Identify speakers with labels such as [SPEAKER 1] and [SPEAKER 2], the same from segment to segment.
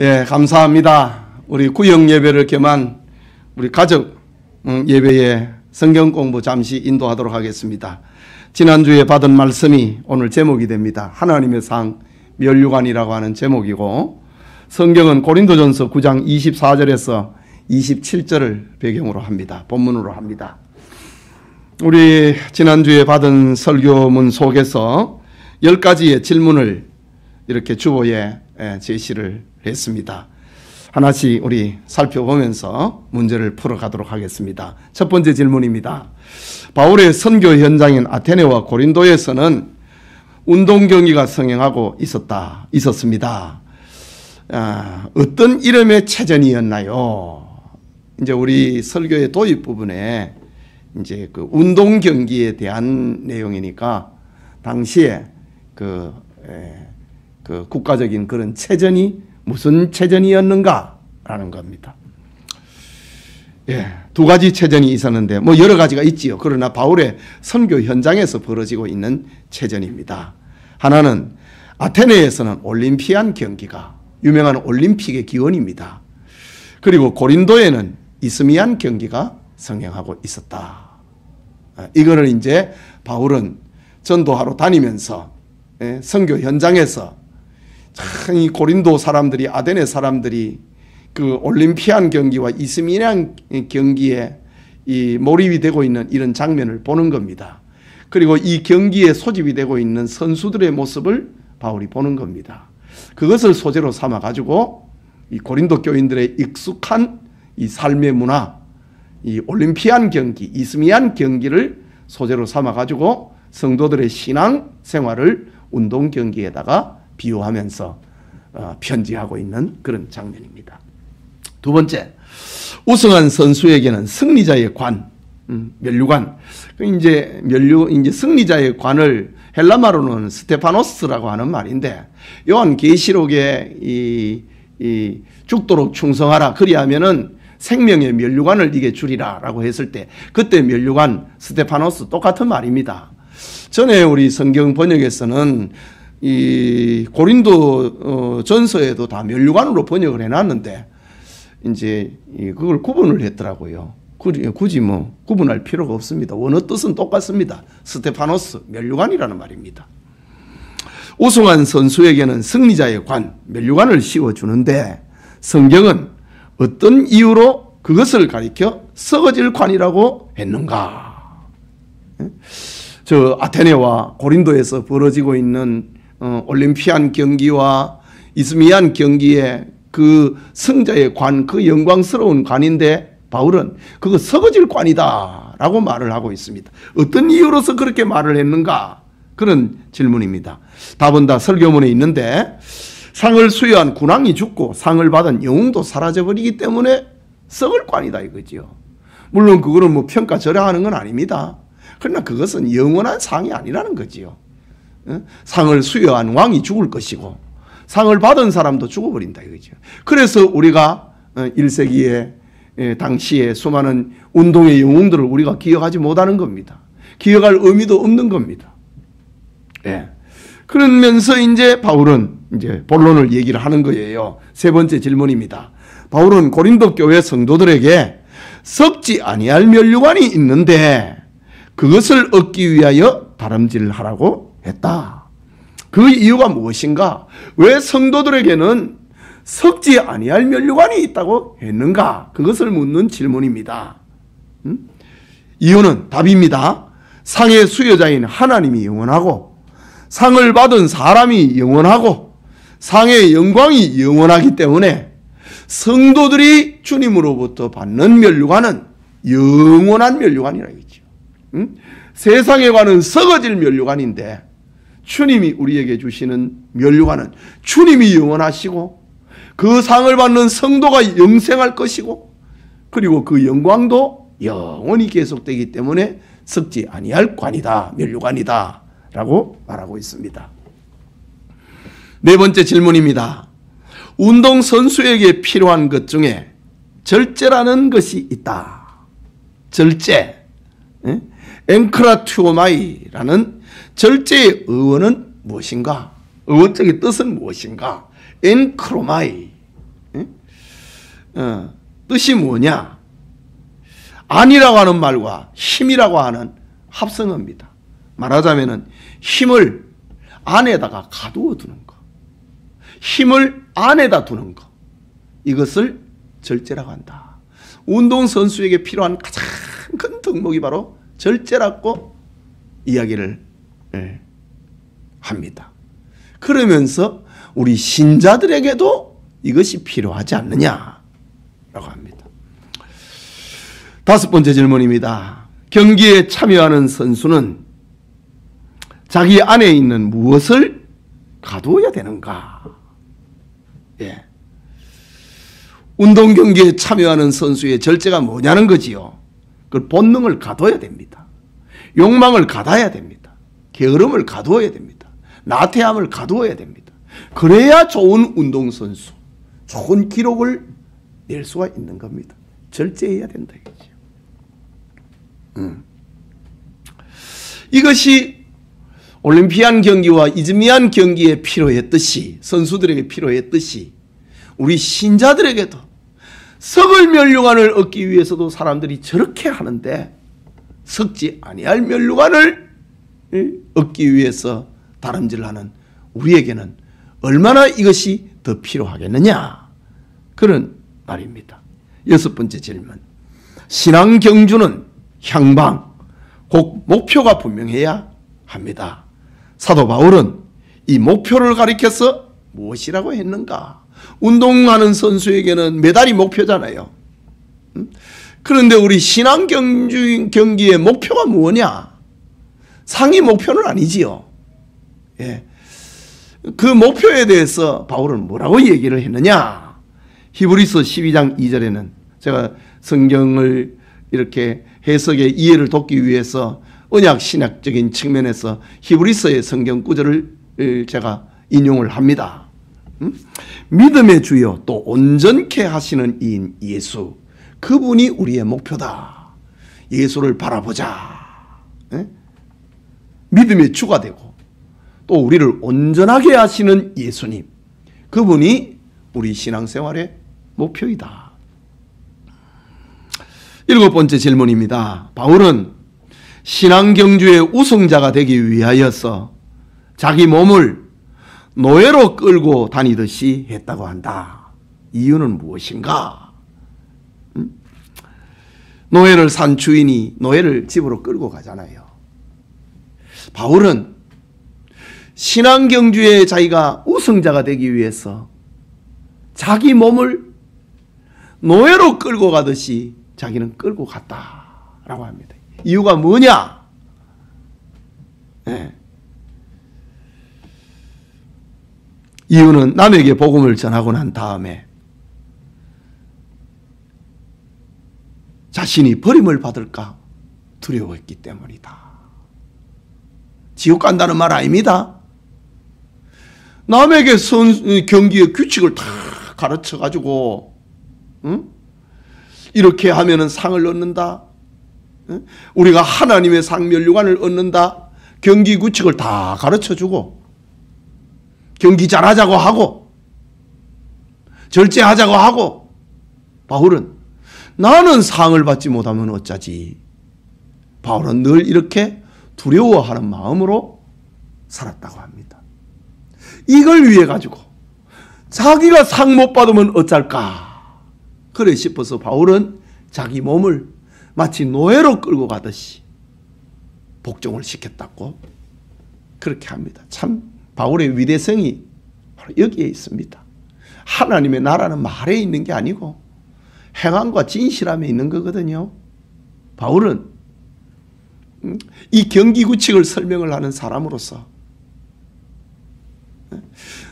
[SPEAKER 1] 예, 감사합니다. 우리 구역 예배를 겸한 우리 가족 예배에 성경 공부 잠시 인도하도록 하겠습니다. 지난주에 받은 말씀이 오늘 제목이 됩니다. 하나님의 상 면류관이라고 하는 제목이고, 성경은 고린도전서 9장 24절에서 27절을 배경으로 합니다. 본문으로 합니다. 우리 지난주에 받은 설교문 속에서 10가지의 질문을 이렇게 주보에 제시를 했습니다. 하나씩 우리 살펴보면서 문제를 풀어가도록 하겠습니다. 첫 번째 질문입니다. 바울의 선교 현장인 아테네와 고린도에서는 운동 경기가 성행하고 있었습니다. 어떤 이름의 체전이었나요? 이제 우리 설교의 도입 부분에 이제 그 운동 경기에 대한 내용이니까 당시에 그 국가적인 그런 체전이 무슨 체전이었는가라는 겁니다. 예, 두 가지 체전이 있었는데 뭐 여러 가지가 있지요. 그러나 바울의 선교 현장에서 벌어지고 있는 체전입니다. 하나는 아테네에서는 올림피안 경기가 유명한 올림픽의 기원입니다. 그리고 고린도에는 이스미안 경기가 성행하고 있었다. 이거는 이제 바울은 전도하러 다니면서 선교 현장에서 참 이 고린도 사람들이, 아테네 사람들이 그 올림피안 경기와 이스미안 경기에 이 몰입이 되고 있는 이런 장면을 보는 겁니다. 그리고 이 경기에 소집이 되고 있는 선수들의 모습을 바울이 보는 겁니다. 그것을 소재로 삼아 가지고 이 고린도 교인들의 익숙한 이 삶의 문화, 이 올림피안 경기, 이스미안 경기를 소재로 삼아 가지고 성도들의 신앙 생활을 운동 경기에다가 비유하면서 편지하고 있는 그런 장면입니다. 두 번째, 우승한 선수에게는 승리자의 관, 면류관. 이제 승리자의 관을 헬라말로는 스테파노스라고 하는 말인데, 요한계시록에 이 죽도록 충성하라, 그리하면은 생명의 면류관을 네게 주리라라고 했을 때 그때 면류관 스테파노스 똑같은 말입니다. 전에 우리 성경 번역에서는 이 고린도 전서에도 다 면류관으로 번역을 해놨는데 이제 그걸 구분을 했더라고요. 굳이 뭐 구분할 필요가 없습니다. 원어 뜻은 똑같습니다. 스테파노스, 면류관이라는 말입니다. 우승한 선수에게는 승리자의 관, 면류관을 씌워주는데 성경은 어떤 이유로 그것을 가리켜 썩어질 관이라고 했는가? 저 아테네와 고린도에서 벌어지고 있는 올림피안 경기와 이스미안 경기의 그 승자의 관, 그 영광스러운 관인데 바울은 그거 썩어질 관이다 라고 말을 하고 있습니다. 어떤 이유로서 그렇게 말을 했는가? 그런 질문입니다. 답은 다 설교문에 있는데, 상을 수여한 군왕이 죽고 상을 받은 영웅도 사라져버리기 때문에 썩을 관이다 이거지요. 물론 그거는 뭐 평가절하하는 건 아닙니다. 그러나 그것은 영원한 상이 아니라는 거지요. 상을 수여한 왕이 죽을 것이고 상을 받은 사람도 죽어버린다 이거죠. 그래서 우리가 1세기에 당시에 수많은 운동의 영웅들을 우리가 기억하지 못하는 겁니다. 기억할 의미도 없는 겁니다. 예. 그러면서 이제 바울은 이제 본론을 얘기를 하는 거예요. 세 번째 질문입니다. 바울은 고린도 교회 성도들에게 썩지 아니할 면류관이 있는데 그것을 얻기 위하여 다름질하라고 했다. 그 이유가 무엇인가? 왜 성도들에게는 썩지 아니할 면류관이 있다고 했는가? 그것을 묻는 질문입니다. 이유는 답입니다. 상의 수여자인 하나님이 영원하고 상을 받은 사람이 영원하고 상의 영광이 영원하기 때문에 성도들이 주님으로부터 받는 면류관은 영원한 면류관이라 했죠. 세상에 관은 썩어질 면류관인데 주님이 우리에게 주시는 면류관은 주님이 영원하시고 그 상을 받는 성도가 영생할 것이고 그리고 그 영광도 영원히 계속되기 때문에 썩지 아니할 관이다, 면류관이다 라고 말하고 있습니다. 네 번째 질문입니다. 운동 선수에게 필요한 것 중에 절제라는 것이 있다. 절제. 엔크라투오마이라는 절제의 의원은 무엇인가? 의원적인 뜻은 무엇인가? 엔크로마이. 뜻이 뭐냐? 안이라고 하는 말과 힘이라고 하는 합성어입니다. 말하자면은 힘을 안에다가 가두어 두는 거, 힘을 안에다 두는 거, 이것을 절제라고 한다. 운동선수에게 필요한 가장 큰 덕목이 바로 절제라고 이야기를 합니다. 그러면서 우리 신자들에게도 이것이 필요하지 않느냐라고 합니다. 다섯 번째 질문입니다. 경기에 참여하는 선수는 자기 안에 있는 무엇을 가두어야 되는가? 예. 운동 경기에 참여하는 선수의 절제가 뭐냐는 거지요. 그 본능을 가둬야 됩니다. 욕망을 가둬야 됩니다. 게으름을 가두어야 됩니다. 나태함을 가두어야 됩니다. 그래야 좋은 운동선수, 좋은 기록을 낼 수가 있는 겁니다. 절제해야 된다 이거죠. 이것이 올림피안 경기와 이즈미안 경기에 필요했듯이, 선수들에게 필요했듯이 우리 신자들에게도 썩을 면류관을 얻기 위해서도 사람들이 저렇게 하는데 썩지 아니할 면류관을 얻기 위해서 다름질하는 우리에게는 얼마나 이것이 더 필요하겠느냐, 그런 말입니다. 여섯 번째 질문. 신앙 경주는 향방, 곧 목표가 분명해야 합니다. 사도 바울은 이 목표를 가리켜서 무엇이라고 했는가? 운동하는 선수에게는 메달이 목표잖아요. 그런데 우리 신앙 경기의 목표가 뭐냐? 상위 목표는 아니지요. 예. 그 목표에 대해서 바울은 뭐라고 얘기를 했느냐? 히브리서 12장 2절에는 제가 성경을 이렇게 해석의 이해를 돕기 위해서 언약 신학적인 측면에서 히브리서의 성경 구절을 제가 인용을 합니다. 믿음의 주요 또 온전케 하시는 이인 예수, 그분이 우리의 목표다. 예수를 바라보자. 믿음의 주가 되고 또 우리를 온전하게 하시는 예수님, 그분이 우리 신앙생활의 목표이다. 일곱 번째 질문입니다. 바울은 신앙경주의 우승자가 되기 위하여서 자기 몸을 노예로 끌고 다니듯이 했다고 한다. 이유는 무엇인가? 노예를 산 주인이 노예를 집으로 끌고 가잖아요. 바울은 신앙경주에 자기가 우승자가 되기 위해서 자기 몸을 노예로 끌고 가듯이 자기는 끌고 갔다라고 합니다. 이유가 뭐냐? 네. 이유는 남에게 복음을 전하고 난 다음에 자신이 버림을 받을까 두려워했기 때문이다. 지옥 간다는 말 아닙니다. 남에게 경기의 규칙을 다 가르쳐가지고 이렇게 하면은 상을 얻는다. 우리가 하나님의 상 면류관을 얻는다. 경기 규칙을 다 가르쳐주고 경기 잘하자고 하고 절제하자고 하고, 바울은 나는 상을 받지 못하면 어쩌지. 바울은 늘 이렇게 두려워하는 마음으로 살았다고 합니다. 이걸 위해 가지고 자기가 상 못 받으면 어쩔까 그래 싶어서 바울은 자기 몸을 마치 노예로 끌고 가듯이 복종을 시켰다고 그렇게 합니다. 참 바울의 위대성이 바로 여기에 있습니다. 하나님의 나라는 말에 있는 게 아니고 행함과 진실함에 있는 거거든요. 바울은 이 경기 규칙을 설명을 하는 사람으로서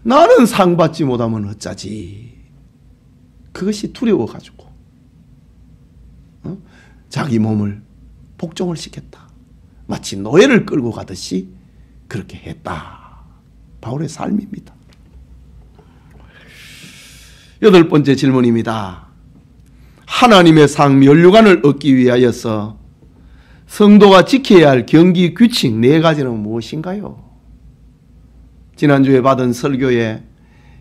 [SPEAKER 1] 나는 상 받지 못하면 어쩌지, 그것이 두려워가지고 자기 몸을 복종을 시켰다. 마치 노예를 끌고 가듯이 그렇게 했다. 바울의 삶입니다. 여덟 번째 질문입니다. 하나님의 상 면류관을 얻기 위하여서 성도가 지켜야 할 경기 규칙 네 가지는 무엇인가요? 지난주에 받은 설교의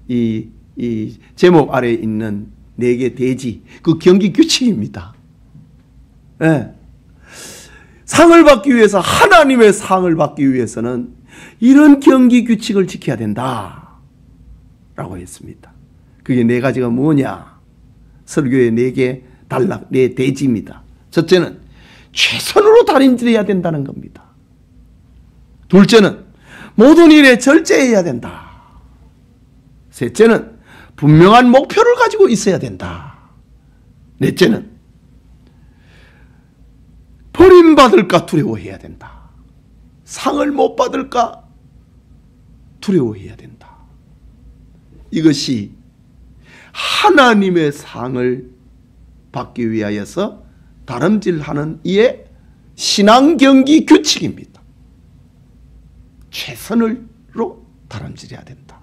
[SPEAKER 1] 이 제목 아래에 있는 내게 대지, 그 경기 규칙입니다. 예. 상을 받기 위해서, 하나님의 상을 받기 위해서는 이런 경기 규칙을 지켜야 된다 라고 했습니다. 그게 네 가지가 뭐냐? 설교의 네 대지입니다. 첫째는 최선으로 다림질해야 된다는 겁니다. 둘째는 모든 일에 절제해야 된다. 셋째는 분명한 목표를 가지고 있어야 된다. 넷째는 버림받을까 두려워해야 된다. 상을 못 받을까 두려워해야 된다. 이것이 하나님의 상을 받기 위하여서 다름질하는 이의 신앙 경기 규칙입니다. 최선으로 다름질해야 된다.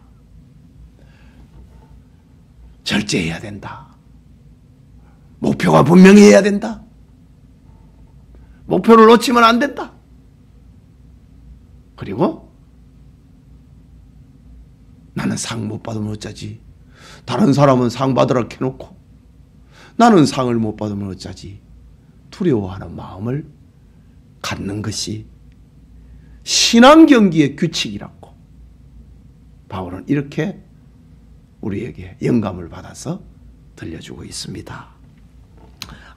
[SPEAKER 1] 절제해야 된다. 목표가 분명히 해야 된다. 목표를 놓치면 안 된다. 그리고 나는 상 못 받으면 어쩌지? 다른 사람은 상 받으라 해놓고 나는 상을 못 받으면 어쩌지? 두려워하는 마음을 갖는 것이 신앙 경기의 규칙이라고 바울은 이렇게 우리에게 영감을 받아서 들려주고 있습니다.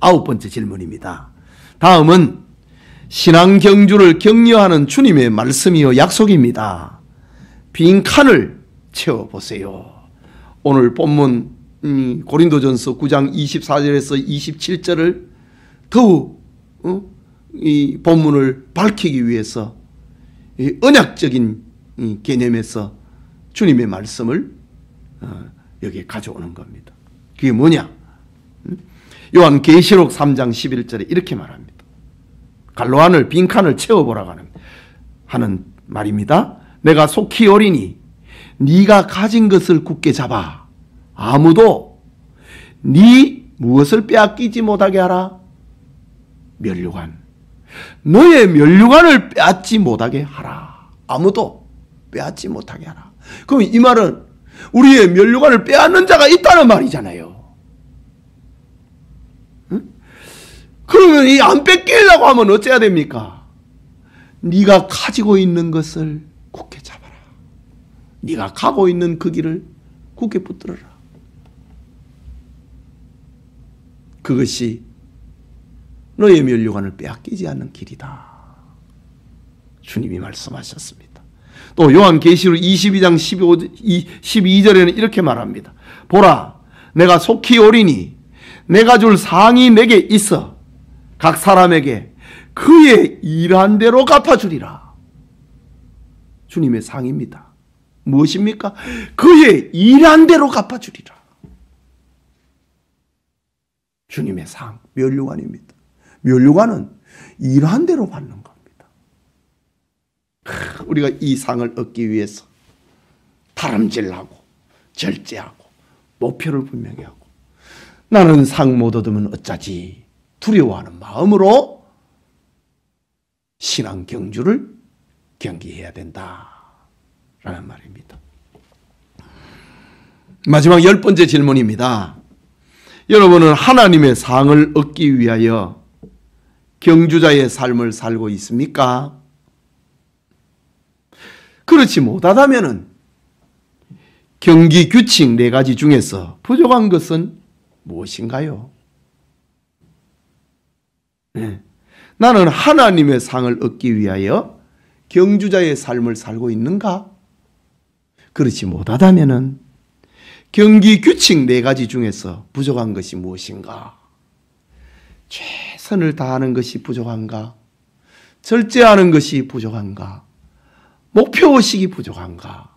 [SPEAKER 1] 9번째 질문입니다. 다음은 신앙 경주를 격려하는 주님의 말씀이요 약속입니다. 빈 칸을 채워보세요. 오늘 본문 고린도전서 9장 24절에서 27절을 더욱 이 본문을 밝히기 위해서 이 언약적인 개념에서 주님의 말씀을 여기에 가져오는 겁니다. 그게 뭐냐? 요한계시록 3장 11절에 이렇게 말합니다. 갈로안을 빈칸을 채워보라고 하는 말입니다. 내가 속히 오리니 네가 가진 것을 굳게 잡아 아무도 네 무엇을 빼앗기지 못하게 하라. 면류관, 너의 면류관을 빼앗지 못하게 하라. 아무도 빼앗지 못하게 하라. 그럼 이 말은 우리의 면류관을 빼앗는 자가 있다는 말이잖아요. 그러면 이 안 뺏기려고 하면 어째야 됩니까? 네가 가지고 있는 것을 굳게 잡아라. 네가 가고 있는 그 길을 굳게 붙들어라. 그것이 너의 면류관을 빼앗기지 않는 길이다. 주님이 말씀하셨습니다. 또 요한계시록 22장 12절에는 이렇게 말합니다. 보라, 내가 속히 오리니 내가 줄 상이 내게 있어 각 사람에게 그의 일한 대로 갚아주리라. 주님의 상입니다. 무엇입니까? 그의 일한 대로 갚아주리라. 주님의 상, 면류관입니다. 면류관은 일한 대로 받는 겁니다. 우리가 이 상을 얻기 위해서 다름질하고 절제하고 목표를 분명히 하고 나는 상 못 얻으면 어쩌지 두려워하는 마음으로 신앙 경주를 경기해야 된다라는 말입니다. 마지막 10번째 질문입니다. 여러분은 하나님의 상을 얻기 위하여 경주자의 삶을 살고 있습니까? 그렇지 못하다면 경기 규칙 4가지 중에서 부족한 것은 무엇인가요? 네. 나는 하나님의 상을 얻기 위하여 경주자의 삶을 살고 있는가? 그렇지 못하다면 경기 규칙 4가지 중에서 부족한 것이 무엇인가? 최선을 다하는 것이 부족한가? 절제하는 것이 부족한가? 목표의식이 부족한가?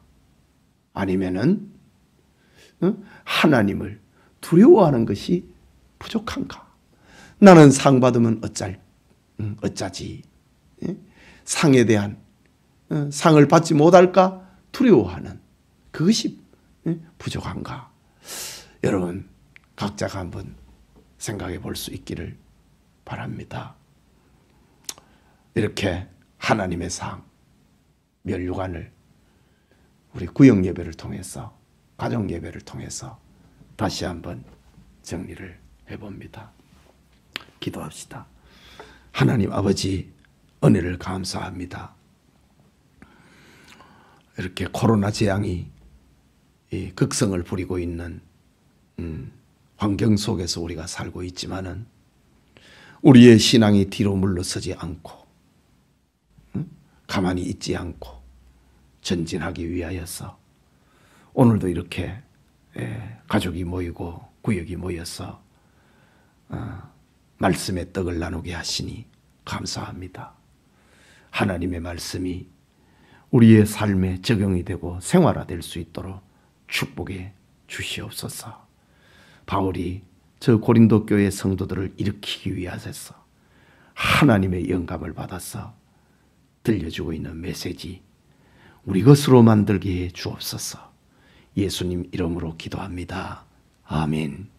[SPEAKER 1] 아니면은 하나님을 두려워하는 것이 부족한가? 나는 상 받으면 어쩌지? 상에 대한 상을 받지 못할까? 두려워하는 그것이 부족한가? 여러분 각자가 한번 생각해 볼 수 있기를 바랍니다. 이렇게 하나님의 상, 면류관을 우리 구역 예배를 통해서 가정 예배를 통해서 다시 한번 정리를 해봅니다. 기도합시다. 하나님 아버지, 은혜를 감사합니다. 이렇게 코로나 재앙이 극성을 부리고 있는 환경 속에서 우리가 살고 있지만은 우리의 신앙이 뒤로 물러서지 않고 가만히 있지 않고 전진하기 위하여서 오늘도 이렇게 가족이 모이고 구역이 모여서 말씀의 떡을 나누게 하시니 감사합니다. 하나님의 말씀이 우리의 삶에 적용이 되고 생활화될 수 있도록 축복해 주시옵소서. 바울이 저 고린도 교회 성도들을 일으키기 위하여서 하나님의 영감을 받아서 들려주고 있는 메시지 우리 것으로 만들게 해 주옵소서. 예수님 이름으로 기도합니다. 아멘.